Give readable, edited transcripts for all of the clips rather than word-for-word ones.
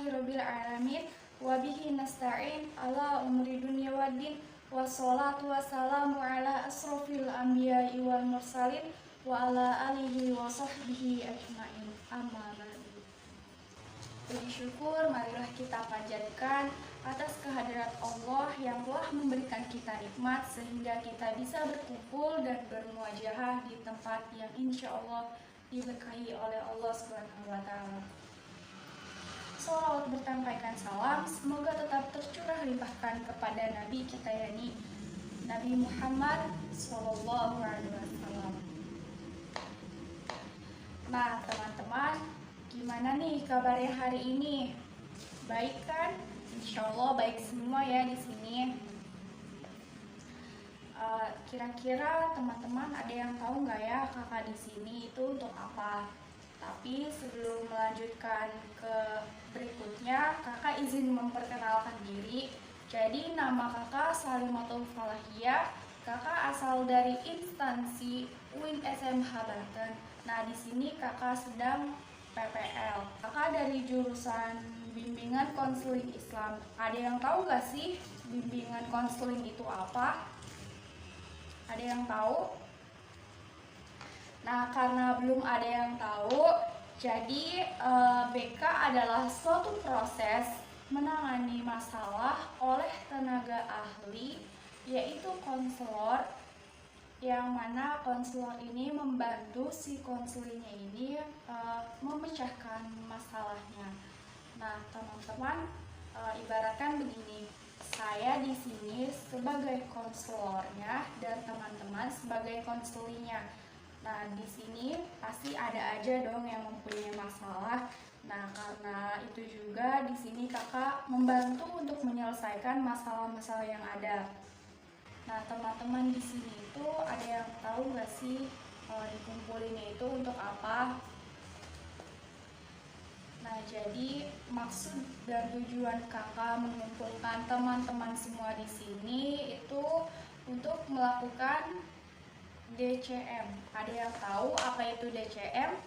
Alhamdulillahirabbil alamin wa bihi nasta'in ala umri dunya waddin wassalatu wassalamu ala asrofil anbiya'i wal mursalin wa ala alihi wa sahbihi ajma'in. Amma ba'du. Puji syukur marilah kita panjatkan atas kehadirat Allah yang telah memberikan kita nikmat sehingga kita bisa berkumpul dan bermuajahah di tempat yang insya Allah diberkahi oleh Allah Subhanahu wa Ta'ala. Salawat bertampaikan salam semoga tetap tercurah limpahkan kepada Nabi kita yakni Nabi Muhammad Sallallahu Alaihi Wasallam. Nah teman-teman, gimana nih kabarnya hari ini? Baik kan? Insya Allah baik semua ya di sini. Kira-kira teman-teman ada yang tahu nggak ya kakak di sini itu untuk apa? Tapi sebelum melanjutkan ke berikutnya, kakak izin memperkenalkan diri. Jadi nama kakak Salimatul Falahiyah. Kakak asal dari instansi UIN SMH Banten. Nah di sini kakak sedang PPL. Kakak dari jurusan bimbingan konseling Islam. Ada yang tahu nggak sih bimbingan konseling itu apa? Ada yang tahu? Nah, karena belum ada yang tahu, jadi BK adalah suatu proses menangani masalah oleh tenaga ahli, yaitu konselor, yang mana konselor ini membantu si konselingnya ini memecahkan masalahnya. Nah, teman-teman, ibaratkan begini, saya di sini sebagai konselornya dan teman-teman sebagai konselingnya. Nah, di sini pasti ada aja dong yang mempunyai masalah. Nah, karena itu juga di sini kakak membantu untuk menyelesaikan masalah-masalah yang ada. Nah, teman-teman di sini itu ada yang tahu nggak sih dikumpulinnya itu untuk apa? Nah, jadi maksud dan tujuan kakak mengumpulkan teman-teman semua di sini itu untuk melakukan DCM. Ada yang tahu apa itu DCM?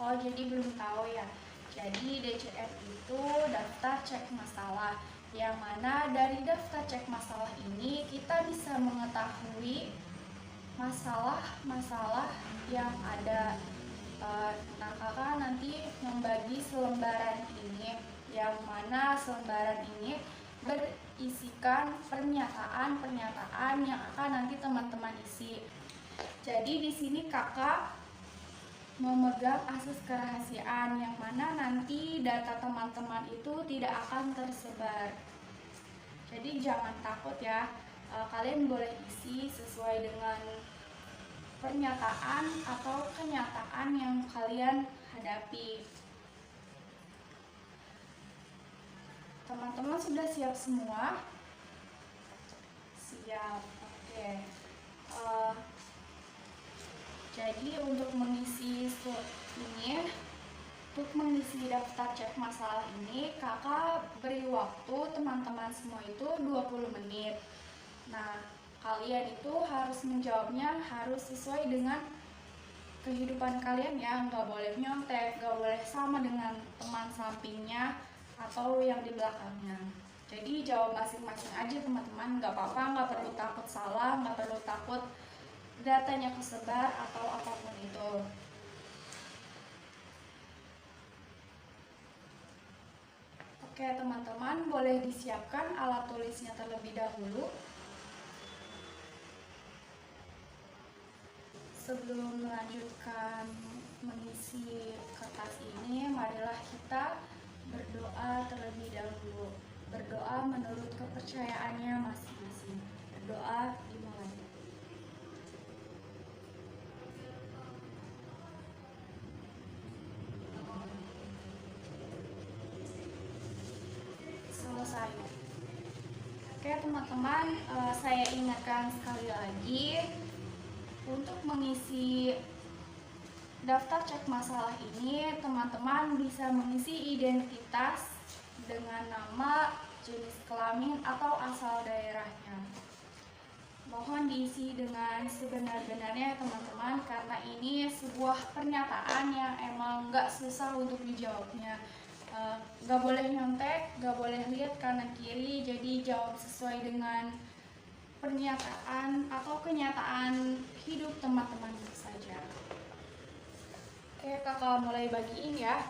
Oh, jadi belum tahu ya. Jadi DCM itu daftar cek masalah, yang mana dari daftar cek masalah ini kita bisa mengetahui masalah-masalah yang ada. Nah, kakak nanti membagi selembaran ini, yang mana selembaran ini berisikan pernyataan-pernyataan yang akan nanti teman-teman isi. Jadi di sini kakak memegang akses kerahasiaan, yang mana nanti data teman-teman itu tidak akan tersebar. Jadi jangan takut ya, kalian boleh isi sesuai dengan pernyataan atau kenyataan yang kalian hadapi. Teman-teman sudah siap semua? Siap, oke. Jadi untuk mengisi daftar cek masalah ini, kakak beri waktu teman-teman semua itu 20 menit. Nah, kalian itu harus menjawabnya harus sesuai dengan kehidupan kalian ya, nggak boleh nyontek, nggak boleh sama dengan teman sampingnya atau yang di belakangnya. Jadi jawab masing-masing aja teman-teman, nggak apa-apa, nggak perlu takut salah, nggak perlu takut datanya kesebar atau apapun itu. Oke teman-teman, boleh disiapkan alat tulisnya terlebih dahulu. Sebelum melanjutkan mengisi kertas ini, marilah kita berdoa terlebih dahulu. Berdoa menurut kepercayaannya masing-masing. Berdoa dimulai. Selesai. Oke teman-teman, saya ingatkan sekali lagi, untuk mengisi daftar cek masalah ini, teman-teman bisa mengisi identitas dengan nama, jenis kelamin, atau asal daerahnya. Mohon diisi dengan sebenar-benarnya teman-teman, karena ini sebuah pernyataan yang emang nggak susah untuk dijawabnya. Nggak Gak boleh nyontek, gak boleh lihat kanan kiri, jadi jawab sesuai dengan pernyataan atau kenyataan hidup teman-teman saja. Oke, kakak mulai bagiin ya.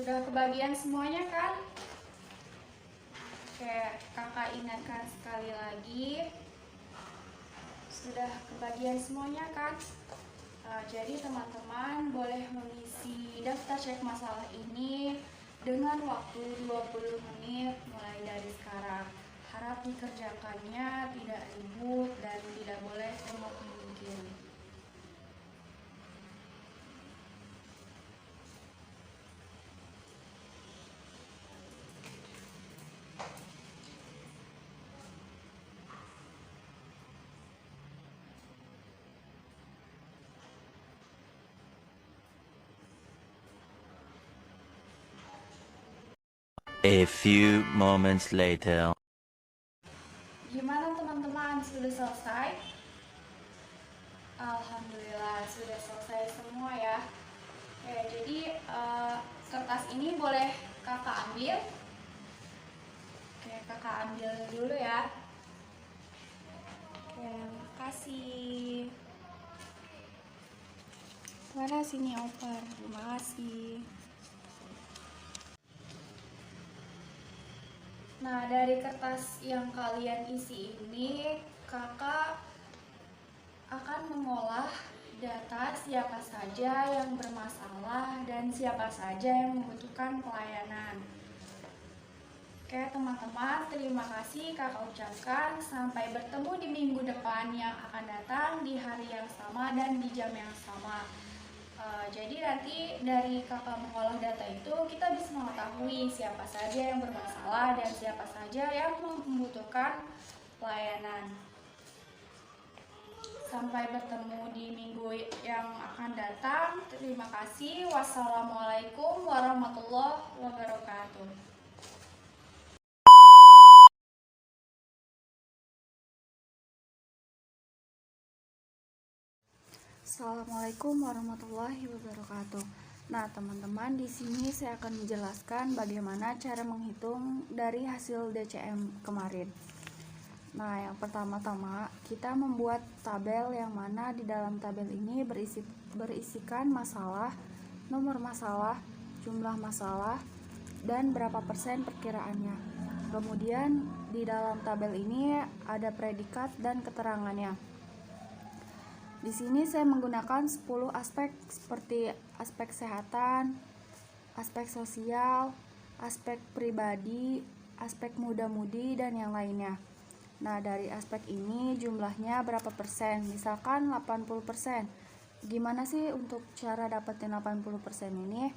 Sudah kebagian semuanya kan? Oke, kakak ingatkan sekali lagi. Sudah kebagian semuanya kan? Jadi teman-teman boleh mengisi daftar cek masalah ini dengan waktu 20 menit mulai dari sekarang. Harap dikerjakannya tidak ribut dan tidak boleh tengok kiri. A few moments later. Gimana teman-teman, sudah selesai? Alhamdulillah sudah selesai semua ya. Oke, jadi kertas ini boleh kakak ambil. Oke, kakak ambil dulu ya. Oke, makasih. Mana sini oper? Terima kasih. Nah, dari kertas yang kalian isi ini, kakak akan mengolah data siapa saja yang bermasalah dan siapa saja yang membutuhkan pelayanan. Oke teman-teman, terima kasih kakak ucapkan. Sampai bertemu di minggu depan yang akan datang di hari yang sama dan di jam yang sama. Jadi nanti dari kakak mengolah data itu kita bisa mengetahui siapa saja yang bermasalah dan siapa saja yang membutuhkan pelayanan. Sampai bertemu di minggu yang akan datang. Terima kasih. Wassalamualaikum warahmatullahi wabarakatuh. Assalamualaikum warahmatullahi wabarakatuh. Nah, teman-teman, di sini saya akan menjelaskan bagaimana cara menghitung dari hasil DCM kemarin. Nah, yang pertama-tama kita membuat tabel yang mana di dalam tabel ini berisikan masalah, nomor masalah, jumlah masalah, dan berapa persen perkiraannya. Kemudian di dalam tabel ini ada predikat dan keterangannya. Di sini saya menggunakan 10 aspek seperti aspek kesehatan, aspek sosial, aspek pribadi, aspek muda-mudi, dan yang lainnya. Nah, dari aspek ini jumlahnya berapa persen? Misalkan 80%. Gimana sih untuk cara dapetin 80% ini?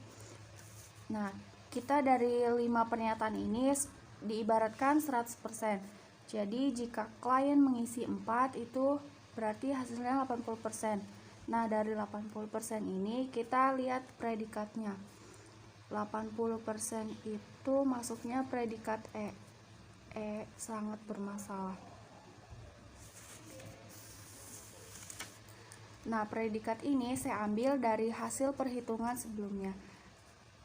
Nah, kita dari 5 pernyataan ini diibaratkan 100%. Jadi jika klien mengisi 4 itu berarti hasilnya 80%. Nah, dari 80% ini kita lihat predikatnya. 80% itu masuknya predikat E. E sangat bermasalah. Nah, predikat ini saya ambil dari hasil perhitungan sebelumnya.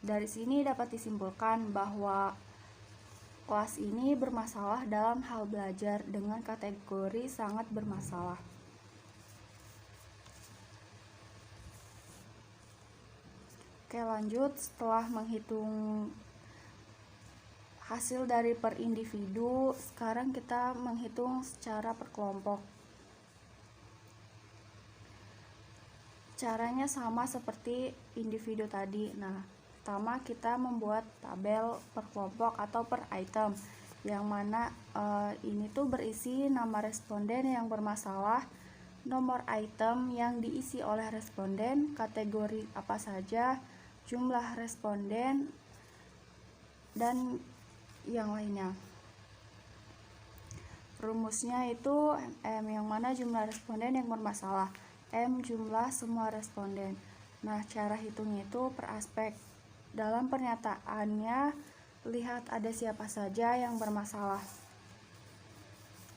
Dari sini dapat disimpulkan bahwa kelas ini bermasalah dalam hal belajar dengan kategori sangat bermasalah. Oke, lanjut. Setelah menghitung hasil dari per individu, sekarang kita menghitung secara per kelompok. Caranya sama seperti individu tadi. Nah, pertama kita membuat tabel per kelompok atau per item, yang mana ini tuh berisi nama responden yang bermasalah, nomor item yang diisi oleh responden, kategori apa saja, jumlah responden, dan yang lainnya. Rumusnya itu M, yang mana jumlah responden yang bermasalah, M jumlah semua responden. Nah, cara hitungnya itu per aspek. Dalam pernyataannya, lihat ada siapa saja yang bermasalah.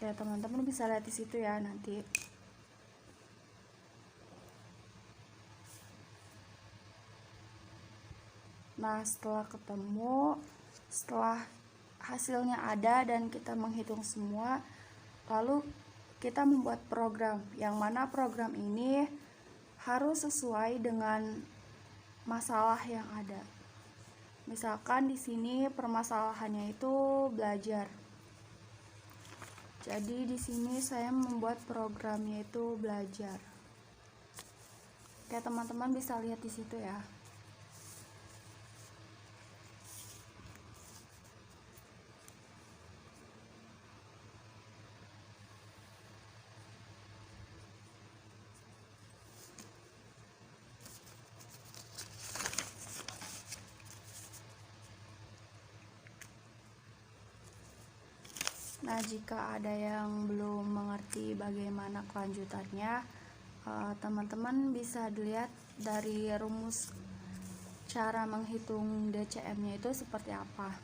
Ya, teman-teman bisa lihat di situ ya nanti. Nah, setelah hasilnya ada dan kita menghitung semua, lalu kita membuat program, yang mana program ini harus sesuai dengan masalah yang ada. Misalkan di sini permasalahannya itu belajar. Jadi di sini saya membuat programnya itu belajar. Oke, teman-teman bisa lihat di situ ya. Nah, jika ada yang belum mengerti bagaimana kelanjutannya, teman-teman bisa dilihat dari rumus cara menghitung DCM-nya itu seperti apa.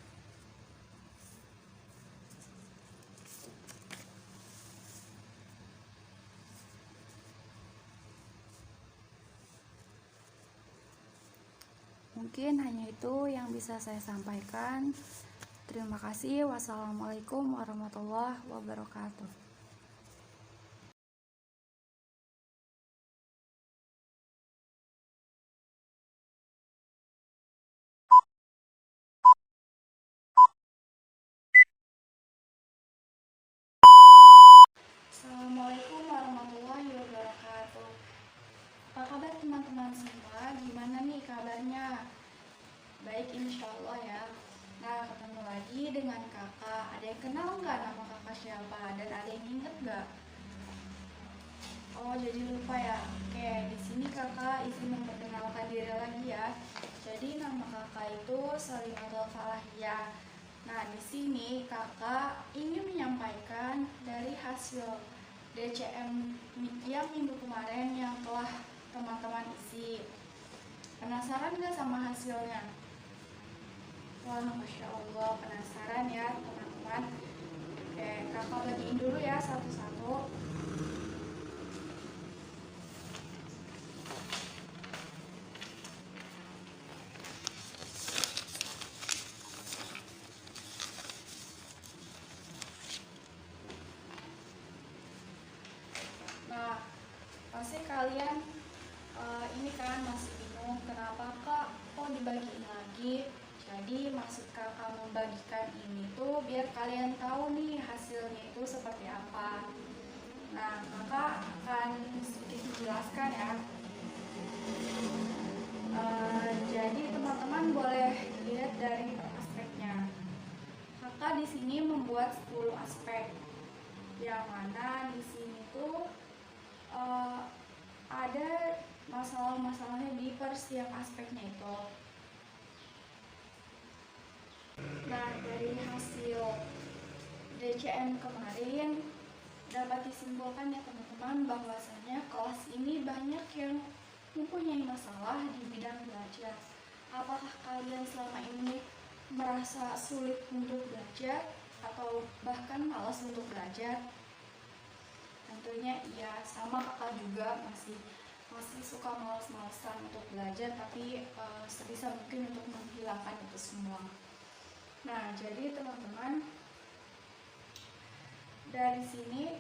Mungkin hanya itu yang bisa saya sampaikan. Terima kasih. Wassalamualaikum warahmatullahi wabarakatuh. Assalamualaikum warahmatullahi wabarakatuh. Apa kabar teman-teman semua? Gimana nih kabarnya? Baik, insya Allah ya. Nah, ketemu lagi dengan kakak. Ada yang kenal nggak nama kakak siapa? Dan ada yang inget nggak? Oh, jadi lupa ya. Oke, di sini kakak izin memperkenalkan diri lagi ya. Jadi nama kakak itu Salimatul Falahiyah. Nah, di sini kakak ingin menyampaikan dari hasil DCM yang minggu kemarin yang telah teman-teman isi. Penasaran nggak sama hasilnya? Wah, Masya Allah, penasaran ya teman-teman. Oke, kakak bagiin dulu ya satu-satu. Nah, pasti kalian ini kan masih bingung kenapa kak kok dibagiin lagi. Jadi maksud kakak membagikan ini tuh biar kalian tahu nih hasilnya itu seperti apa. Nah, kakak akan sedikit menjelaskan ya. Jadi teman-teman boleh lihat dari aspeknya. Kakak di sini membuat 10 aspek, yang mana di sini tuh ada masalah-masalahnya di per setiap aspeknya itu. Nah, dari hasil DCM kemarin dapat disimpulkan ya teman-teman bahwasanya kelas ini banyak yang mempunyai masalah di bidang belajar. Apakah kalian selama ini merasa sulit untuk belajar atau bahkan malas untuk belajar? Tentunya iya, sama kakak juga masih suka malas-malasan untuk belajar, tapi sebisa mungkin untuk menghilangkan itu semua. Nah, jadi teman-teman, dari sini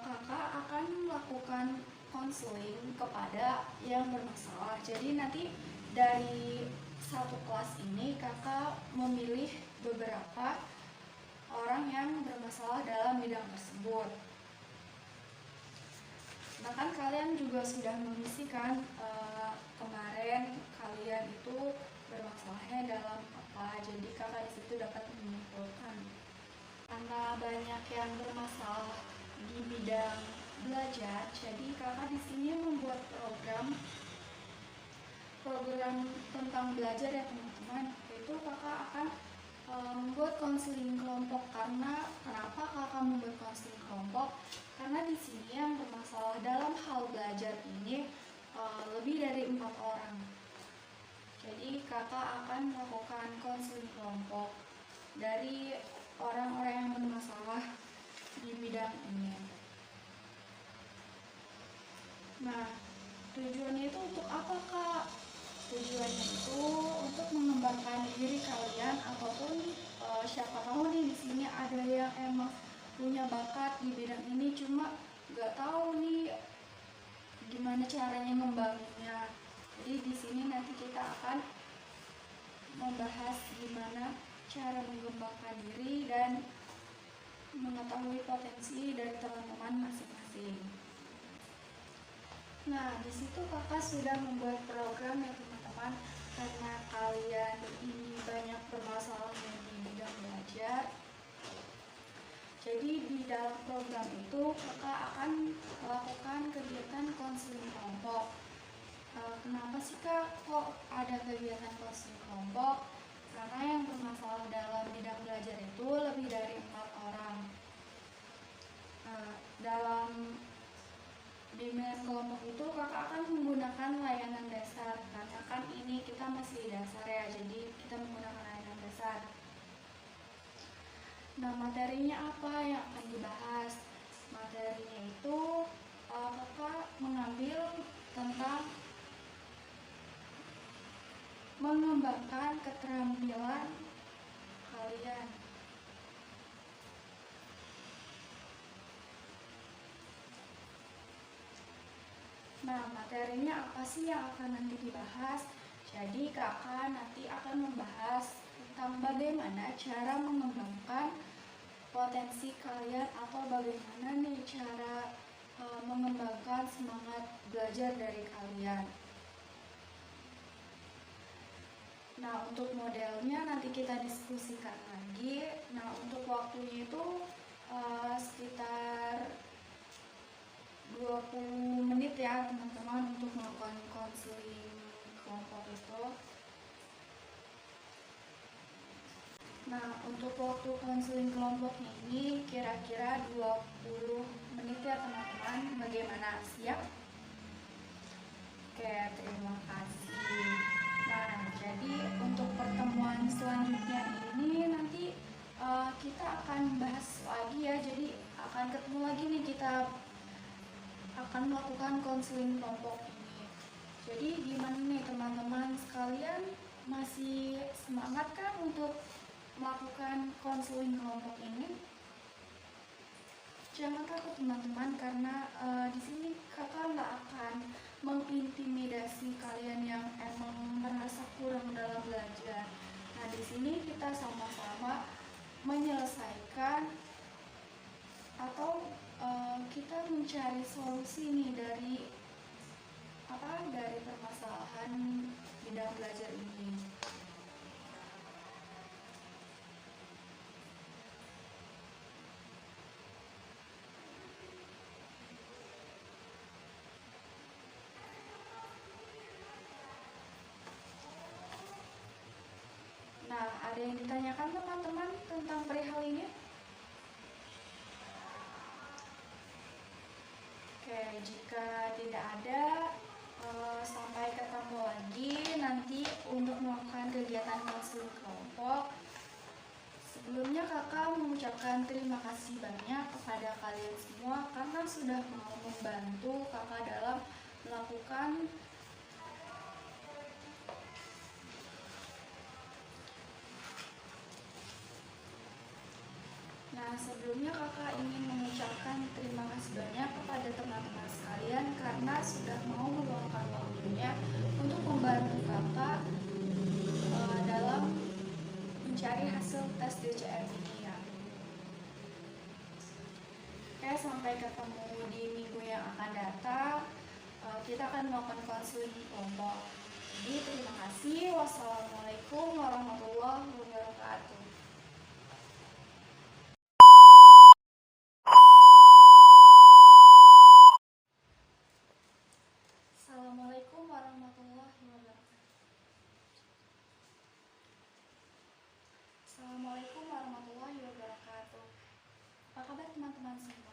kakak akan melakukan konseling kepada yang bermasalah. Jadi nanti dari satu kelas ini kakak memilih beberapa orang yang bermasalah dalam bidang tersebut. Nah, kan kalian juga sudah mengisi kan kemarin kalian itu bermasalahnya dalam apa. Jadi kakak di situ dapat menyimpulkan karena banyak yang bermasalah di bidang belajar. Jadi kakak di sini membuat program tentang belajar ya teman-teman. Itu kakak akan membuat konseling kelompok. Karena kenapa kakak membuat konseling kelompok karena di sini yang bermasalah dalam hal belajar ini lebih dari 4 orang. Jadi kakak akan melakukan konseling kelompok dari orang-orang yang bermasalah di bidang ini. Nah, tujuannya itu untuk apa, Kak? Tujuannya itu untuk mengembangkan diri kalian ataupun siapa tahu nih di sini ada yang emang punya bakat di bidang ini cuma nggak tahu nih gimana caranya ngembanginnya. Jadi di sini nanti kita akan membahas gimana cara mengembangkan diri dan mengetahui potensi dari teman-teman masing-masing. Nah, di situ kakak sudah membuat program ya teman-teman, karena kalian ini banyak permasalahan di bidang belajar. Jadi di dalam program itu kakak akan melakukan kegiatan konseling kelompok. Kenapa sih kak kok ada kegiatan konseling kelompok? Karena yang bermasalah dalam bidang belajar itu lebih dari 4 orang. Dalam bimbingan kelompok itu kakak akan menggunakan layanan dasar karena kan ini kita masih dasar ya, jadi kita menggunakan layanan dasar. Nah, materinya apa yang akan dibahas? Materinya itu kakak mengambil tentang mengembangkan keterampilan kalian. Nah, materinya apa sih yang akan nanti dibahas? Jadi kakak nanti akan membahas tentang bagaimana cara mengembangkan potensi kalian atau bagaimana nih cara mengembangkan semangat belajar dari kalian. Nah, untuk modelnya nanti kita diskusikan lagi. Nah, untuk waktunya itu sekitar 20 menit ya teman-teman untuk melakukan konseling kelompok itu. Nah, untuk waktu konseling kelompok ini kira-kira 20 menit ya teman-teman. Bagaimana? Siap? Oke, terima kasih. Nah, jadi untuk pertemuan selanjutnya ini nanti kita akan bahas lagi ya. Jadi akan ketemu lagi nih, kita akan melakukan konseling kelompok ini. Jadi gimana nih teman-teman sekalian, masih semangat kan untuk melakukan konseling kelompok ini? Jangan takut teman-teman, karena di sini kakak nggak akan mengintimidasi kalian yang emang merasa kurang dalam belajar. Nah, di sini kita sama-sama menyelesaikan atau kita mencari solusi nih dari permasalahan bidang belajar ini. Nah, ada yang ditanyakan teman-teman tentang perihal ini? Oke, jika tidak ada, sampai ketemu lagi nanti untuk melakukan kegiatan konseling kelompok. Sebelumnya kakak mengucapkan terima kasih banyak kepada kalian semua karena sudah mau membantu kakak dalam melakukan Nah, sebelumnya kakak ingin mengucapkan terima kasih banyak kepada teman-teman sekalian karena sudah mau meluangkan waktunya untuk membantu kakak dalam mencari hasil tes DCM ini ya. Oke, sampai ketemu di minggu yang akan datang. Kita akan melakukan konseling kelompok. Jadi terima kasih. Wassalamualaikum warahmatullahi wabarakatuh. Assalamualaikum warahmatullahi wabarakatuh. Assalamualaikum warahmatullahi wabarakatuh. Apa kabar teman-teman semua.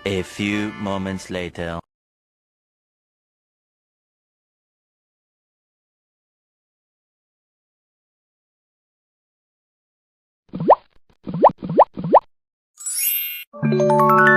A few moments later. Gimana?